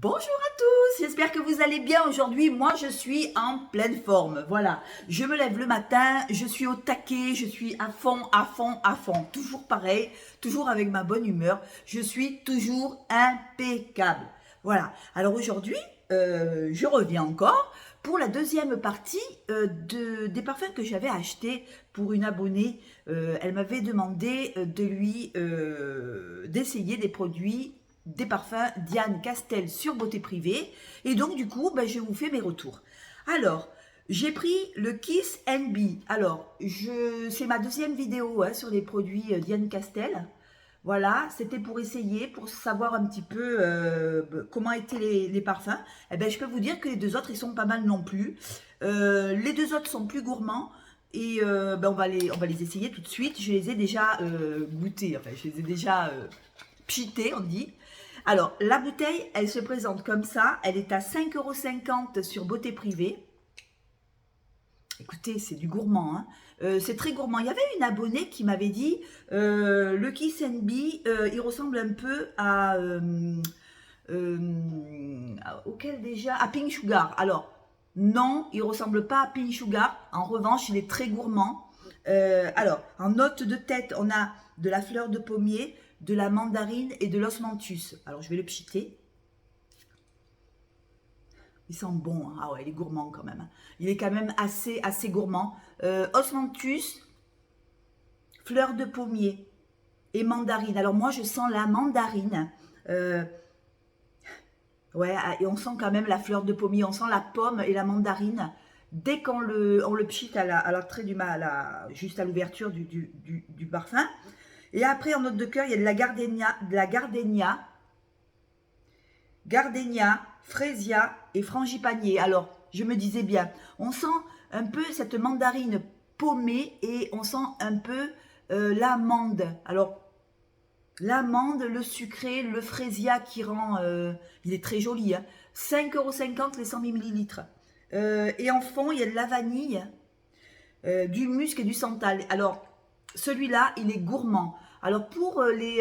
Bonjour à tous, j'espère que vous allez bien aujourd'hui. Moi, je suis en pleine forme. Voilà, je me lève le matin, je suis au taquet, je suis à fond, à fond, à fond. Toujours pareil, toujours avec ma bonne humeur. Je suis toujours impeccable. Voilà, alors aujourd'hui, je reviens encore pour la deuxième partie des parfums que j'avais achetés pour une abonnée. Elle m'avait demandé d'essayer des produits des parfums Diane Castel sur Beauté Privée. Et donc, du coup, je vous fais mes retours. Alors, j'ai pris le Kiss Be. Alors, c'est ma deuxième vidéo sur les produits Diane Castel. Voilà, c'était pour essayer, pour savoir un petit peu comment étaient les parfums. Eh bien, je peux vous dire que les deux autres, ils sont pas mal non plus. Les deux autres sont plus gourmands. Et on va les essayer tout de suite. Je les ai déjà goûtés, enfin, je les ai déjà pchités, on dit. Alors, la bouteille, elle se présente comme ça. Elle est à 5,50 € sur Beauté Privée. Écoutez, c'est du gourmand, hein. C'est très gourmand. Il y avait une abonnée qui m'avait dit le Kiss Be, il ressemble un peu auquel déjà à Pink Sugar. Alors, non, il ne ressemble pas à Pink Sugar. En revanche, il est très gourmand. Alors, en note de tête, on a de la fleur de pommier, de la mandarine et de l'osmanthus. Alors, je vais le pchiter. Il sent bon, hein. Ah ouais, il est gourmand quand même. Il est quand même assez gourmand. Osmanthus, fleur de pommier et mandarine. Alors moi, je sens la mandarine. Ouais, et on sent quand même la fleur de pommier. On sent la pomme et la mandarine. Dès qu'on le pchite à l'entrée du juste à l'ouverture du parfum. Et après, en note de cœur, il y a de la gardénia, frésia et frangipanier. Alors, je me disais bien, on sent un peu cette mandarine paumée et on sent un peu l'amande. Alors, l'amande, le sucré, le frésia qui rend... il est très joli, hein. 5,50 € les 100 ml. Et en fond, il y a de la vanille, du musc et du santal. Alors, celui-là, il est gourmand. Alors, pour les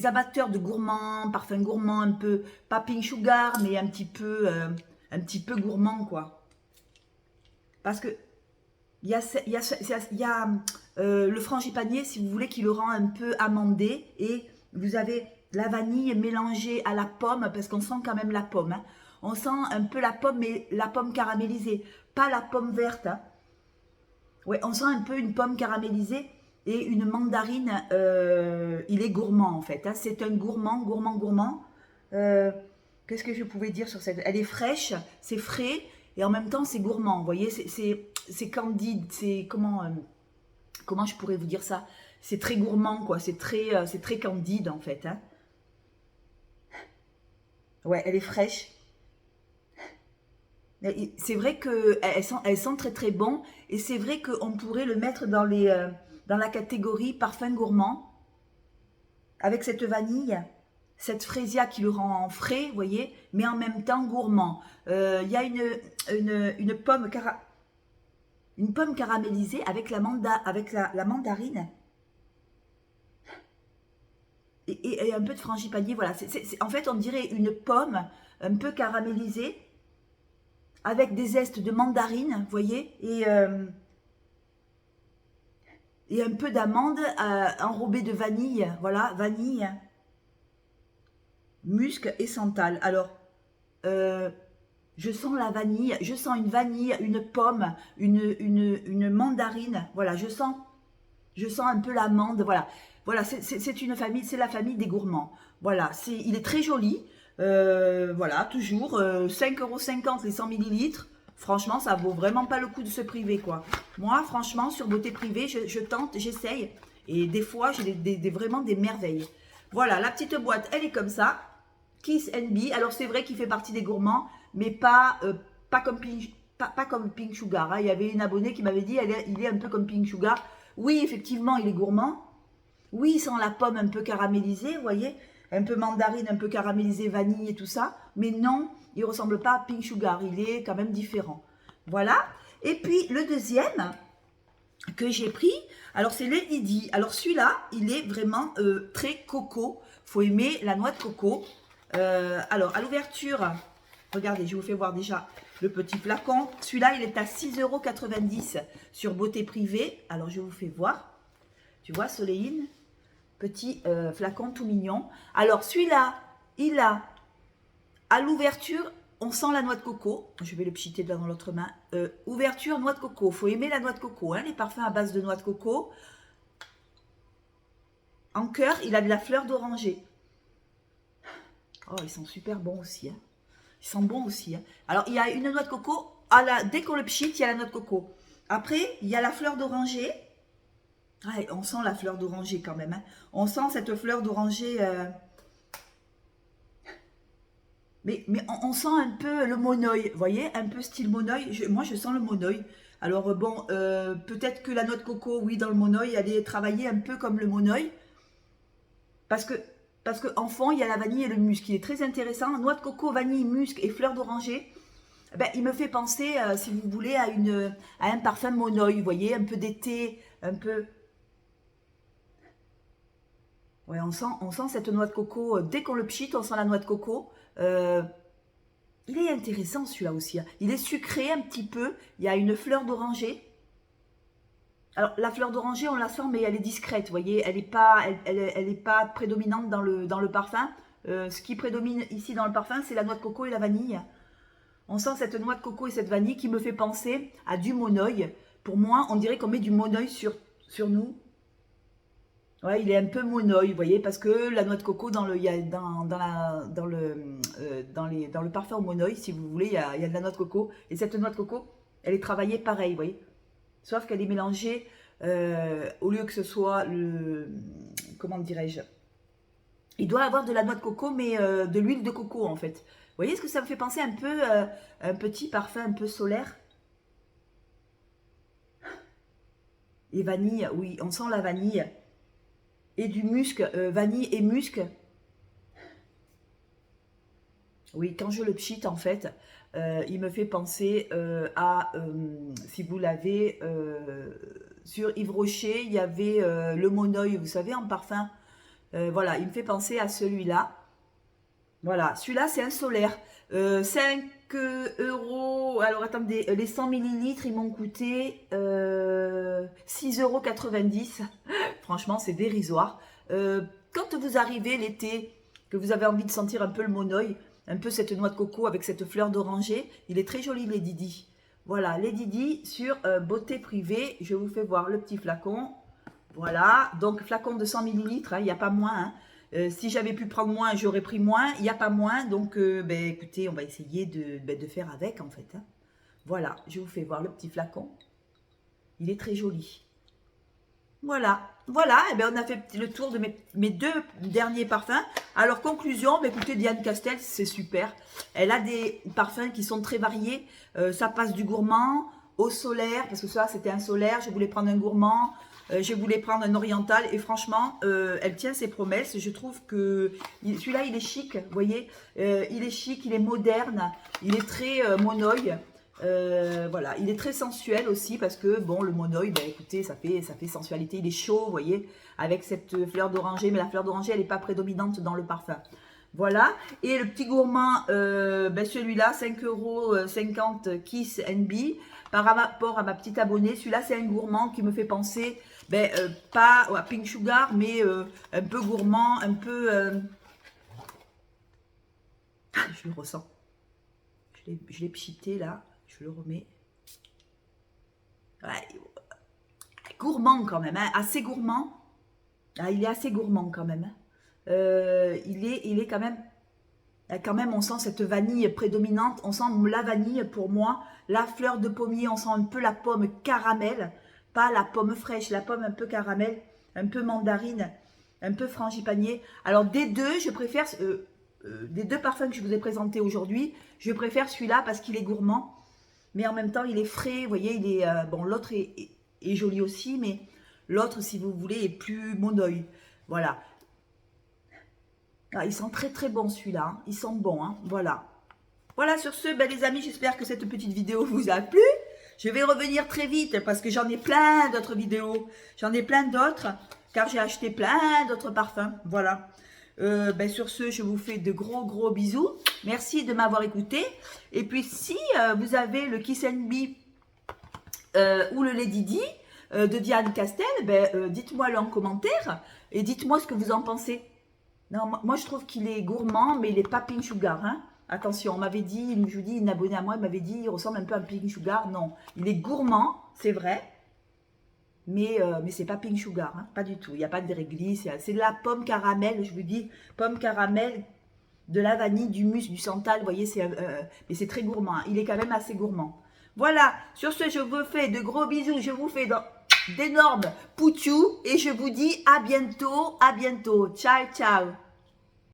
amateurs de gourmands, parfums gourmands, un peu, pas pink sugar, mais un petit peu gourmand, quoi. Parce que il y a le frangipanier, si vous voulez, qui le rend un peu amandé. Et vous avez la vanille mélangée à la pomme, parce qu'on sent quand même la pomme, hein. On sent un peu la pomme, mais la pomme caramélisée, pas la pomme verte, hein. Ouais, on sent un peu une pomme caramélisée et une mandarine. Il est gourmand en fait, hein. C'est un gourmand. Qu'est-ce que je pouvais dire sur cette... Elle est fraîche, c'est frais et en même temps c'est gourmand. Vous voyez, c'est candide. C'est comment je pourrais vous dire ça? C'est très gourmand, quoi. C'est très candide en fait, hein. Ouais, elle est fraîche. C'est vrai qu'elle sent très très bon et c'est vrai qu'on pourrait le mettre dans la catégorie parfum gourmand avec cette vanille, cette frésia qui le rend frais, vous voyez, mais en même temps gourmand. Il y a une pomme caramélisée avec la mandarine et un peu de frangipanier. Voilà, en fait on dirait une pomme un peu caramélisée avec des zestes de mandarine, vous voyez, et un peu d'amande enrobée de vanille, voilà, vanille, musc et santal. Alors, je sens la vanille, je sens une vanille, une pomme, une mandarine, voilà, je sens un peu l'amande, voilà. Voilà, c'est une famille, c'est la famille des gourmands. Voilà, il est très joli. Voilà, toujours 5,50 € les 100 ml. Franchement, ça vaut vraiment pas le coup de se priver, quoi. Moi, franchement, sur Beauté Privée, je tente, j'essaye. Et des fois, j'ai vraiment des merveilles. Voilà, la petite boîte, elle est comme ça. Kiss Be. Alors, c'est vrai qu'il fait partie des gourmands, mais pas comme Pink Sugar, hein. Il y avait une abonnée qui m'avait dit, il est un peu comme Pink Sugar. Oui, effectivement, il est gourmand. Oui, il sent la pomme un peu caramélisée, vous voyez, un peu mandarine, un peu caramélisée, vanille et tout ça. Mais non, il ne ressemble pas à Pink Sugar, il est quand même différent. Voilà. Et puis, le deuxième que j'ai pris, alors c'est Lady Di. Alors celui-là, il est vraiment très coco, faut aimer la noix de coco. Alors, à l'ouverture, regardez, je vous fais voir déjà le petit flacon. Celui-là, il est à 6,90 € sur Beauté Privée. Alors, je vous fais voir. Tu vois, Soleil, petit flacon tout mignon. Alors, celui-là, il a, à l'ouverture, on sent la noix de coco. Je vais le pchiter dans l'autre main. Ouverture, noix de coco. Il faut aimer la noix de coco, hein, les parfums à base de noix de coco. En cœur, il a de la fleur d'oranger. Oh, ils sont super bons aussi. Hein. Ils sont bons aussi. Hein. Alors, il y a une noix de coco. Dès qu'on le pchite, il y a la noix de coco. Après, il y a la fleur d'oranger. Ouais, on sent la fleur d'oranger quand même. Hein. On sent cette fleur d'oranger. Mais on sent un peu le monoeil. Vous voyez, un peu style monoeil. Moi, je sens le monoeil. Alors, bon, peut-être que la noix de coco, oui, dans le monoeil, elle est travaillée un peu comme le monoeil. Parce qu'en fond, il y a la vanille et le musc. Il est très intéressant. Noix de coco, vanille, musc et fleur d'oranger. Ben, il me fait penser, si vous voulez, à un parfum monoeil. Vous voyez, un peu d'été, un peu... Ouais, on sent cette noix de coco. Dès qu'on le pchite, on sent la noix de coco. Il est intéressant celui-là aussi. Hein. Il est sucré un petit peu. Il y a une fleur d'oranger. Alors, la fleur d'oranger, on la sent, mais elle est discrète, vous voyez, elle n'est pas prédominante dans le parfum. Ce qui prédomine ici dans le parfum, c'est la noix de coco et la vanille. On sent cette noix de coco et cette vanille qui me fait penser à du monoeil. Pour moi, on dirait qu'on met du monoeil sur nous. Ouais, il est un peu monoeil, vous voyez, parce que la noix de coco, dans le parfum au monoeil, si vous voulez, il y a de la noix de coco. Et cette noix de coco, elle est travaillée pareil, vous voyez. Sauf qu'elle est mélangée, au lieu que ce soit comment dirais-je, il doit avoir de la noix de coco, mais de l'huile de coco en fait. Vous voyez ce que ça me fait penser un peu, un petit parfum un peu solaire. Et vanille, oui, on sent la vanille. Et du musc, vanille et musc. Oui, quand je le pchite en fait, il me fait penser à, si vous l'avez, sur Yves Rocher, il y avait le monoeil, vous savez, en parfum. Voilà, il me fait penser à celui-là. Voilà, celui-là c'est un solaire. 5 €, alors attendez, les 100 millilitres, ils m'ont coûté 6,90 €. Franchement, c'est dérisoire. Quand vous arrivez l'été, que vous avez envie de sentir un peu le monoeil, un peu cette noix de coco avec cette fleur d'oranger, il est très joli, les Didi. Voilà, les Didi sur Beauté Privée. Je vous fais voir le petit flacon. Voilà, donc flacon de 100 millilitres, il n'y a pas moins. Hein. Si j'avais pu prendre moins, j'aurais pris moins. Il n'y a pas moins, donc écoutez, on va essayer de faire avec en fait. Hein. Voilà, je vous fais voir le petit flacon. Il est très joli. Voilà, voilà, et on a fait le tour de mes deux derniers parfums. Alors, conclusion, écoutez, Diane Castel, c'est super. Elle a des parfums qui sont très variés. Ça passe du gourmand au solaire, parce que ça, c'était un solaire. Je voulais prendre un gourmand, je voulais prendre un oriental. Et franchement, elle tient ses promesses. Je trouve que celui-là, il est chic, vous voyez. Il est chic, il est moderne, il est très monoeil. Voilà, il est très sensuel aussi parce que bon, le monoeil, écoutez, ça fait sensualité, il est chaud, vous voyez, avec cette fleur d'oranger, mais la fleur d'oranger, elle n'est pas prédominante dans le parfum. Voilà, et le petit gourmand, celui-là, 5,50 € Kiss NB, par rapport à ma petite abonnée, celui-là, c'est un gourmand qui me fait penser, pas à Pink Sugar, mais un peu gourmand, un peu... Je le ressens. Je l'ai pchité là. Je le remets. Ouais, gourmand quand même, hein, assez gourmand. Ah, il est assez gourmand quand même. Il est quand même, on sent cette vanille prédominante. On sent la vanille pour moi. La fleur de pommier, on sent un peu la pomme caramel. Pas la pomme fraîche, la pomme un peu caramel, un peu mandarine, un peu frangipanier. Alors des deux, je préfère, des deux parfums que je vous ai présentés aujourd'hui, je préfère celui-là parce qu'il est gourmand. Mais en même temps, il est frais, vous voyez, il est... bon, l'autre est joli aussi, mais l'autre, si vous voulez, est plus monoeil. Voilà. Ah, ils sont très très bons celui-là, hein. Ils sont bons, hein. Voilà. Voilà, sur ce, les amis, j'espère que cette petite vidéo vous a plu. Je vais revenir très vite parce que j'en ai plein d'autres vidéos. J'en ai plein d'autres, car j'ai acheté plein d'autres parfums. Voilà. Sur ce, je vous fais de gros bisous. Merci de m'avoir écouté. Et puis, si vous avez le Kiss and Be ou le Lady Di de Diane Castel, dites-moi-le en commentaire et dites-moi ce que vous en pensez. Non, moi je trouve qu'il est gourmand, mais il n'est pas Pink Sugar. Hein. Attention, on m'avait dit, je vous dis, une abonnée à moi, il m'avait dit, il ressemble un peu à Pink Sugar. Non, il est gourmand, c'est vrai, mais c'est pas Pink Sugar, hein, pas du tout. Il n'y a pas de réglisse, c'est de la pomme caramel, je vous dis, pomme caramel, de la vanille, du mus, du santal, vous voyez, mais c'est très gourmand. Hein. Il est quand même assez gourmand. Voilà, sur ce, je vous fais de gros bisous, je vous fais d'énormes poutchous et je vous dis à bientôt, ciao, ciao.